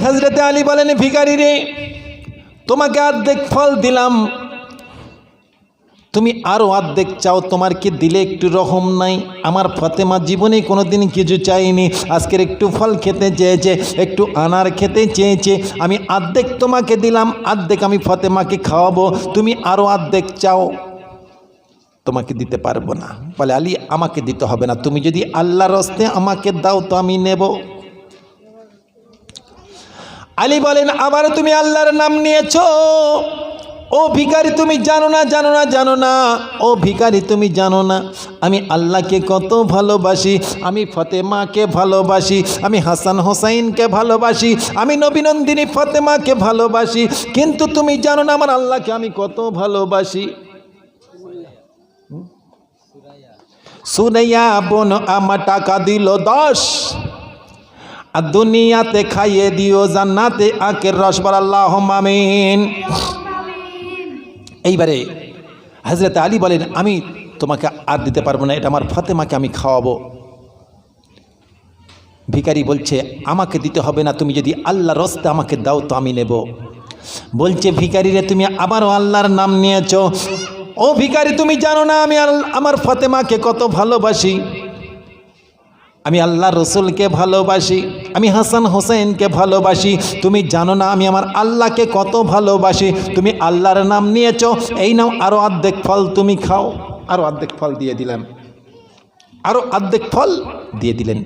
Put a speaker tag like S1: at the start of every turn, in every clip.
S1: হযরতে আলী বলেন, ভিখারি রে, তোমাকে অর্ধেক ফল দিলাম, তুমি আরো অর্ধেক চাও, তোমার কি দিলে একটু রহম নাই? আমার ফাতেমা জীবনে কোনোদিন কিছু চাইনি, আজকের একটু ফল খেতে চেয়েছে, একটু আনার খেতে চেয়েছে, আমি অর্ধেক তোমাকে দিলাম, অর্ধেক আমি ফাতেমাকে খাওয়াবো, তুমি আরো অর্ধেক চাও, তোমাকে দিতে পারবো না। বলে, আলী আমাকে দিতে হবে না, তুমি যদি আল্লাহর রাস্তায় আমাকে দাও তো আমি নেব। আলী বলেন, আবার তুমি আল্লাহর নাম নিয়েছো? ও ভিখারি, তুমি জানো না, জানো না, জানো না, ও ভিখারি তুমি জানো না আমি আল্লাহকে কত ভালোবাসি, আমি ফাতেমাকে ভালোবাসি, আমি হাসান হোসাইনকে ভালোবাসি, আমি নবীনন্দিনী ফাতেমাকে ভালোবাসি, কিন্তু তুমি জানো না আমার আল্লাহকে আমি কত ভালোবাসি। সুরাইয়া বোন আমার টাকা দিল 10, আর দুনিয়াতে খাইয়ে দিও জান্নাতে আখের রস, বল আল্লাহুম্মা আমিন। এইবারে হযরত আলী বলেন, আমি তোমাকে আর দিতে পারবো না, এটা আমার ফাতেমাকে আমি খাওয়াবো। ভিখারি বলছে, আমাকে দিতে হবে না, তুমি যদি আল্লাহর রাস্তে আমাকে দাও তো আমি নেব। বলছে, ভিখারি রে, তুমি আবারও আল্লাহর নাম নিয়েছো। ও ভিখারি, তুমি জানো না আমি আমার ফাতেমাকে কত ভালোবাসি, আমি আল্লাহ রসুলকে ভালোবাসি, আমি হাসান হোসেনকে ভালোবাসি, তুমি জানো না আমি আমার আল্লাহকে কত ভালোবাসি, তুমি আল্লাহর নাম নিয়েছ, এই নাও আরও অর্ধেক ফল তুমি খাও। আরও অর্ধেক ফল দিয়ে দিলাম, আরও অর্ধেক ফল দিয়ে দিলেন,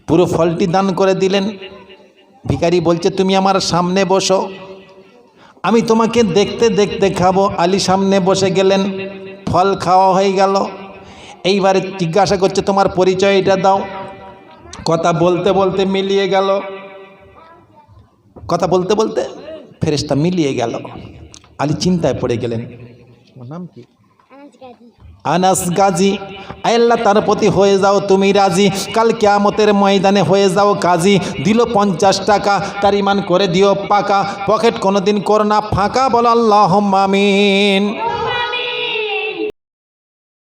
S1: পুরো ফলটি দান করে দিলেন। ভিখারি বলছে, তুমি আমার সামনে বসো, আমি তোমাকে দেখতে দেখতে খাবো। আলী সামনে বসে গেলেন, ফল খাওয়া হয়ে গেল। এইবারে জিজ্ঞাসা করছে, তোমার পরিচয়টা দাও। কথা বলতে বলতে মিলিয়ে গেল, কথা বলতে বলতে ফেরেশতা মিলিয়ে গেল। আলী চিন্তায় পড়ে গেলেন, নাম কি? আনাস গাজী। আল্লাহ তার প্রতি হয়ে যাও তুমি রাজি, কাল কিয়ামতের ময়দানে হয়ে যাও কাজী। দিল 50 টাকা, তার ইমান করে দিও পাকা, পকেট কোনোদিন করো না ফাঁকা, বলো আল্লাহুম্মা আমিন।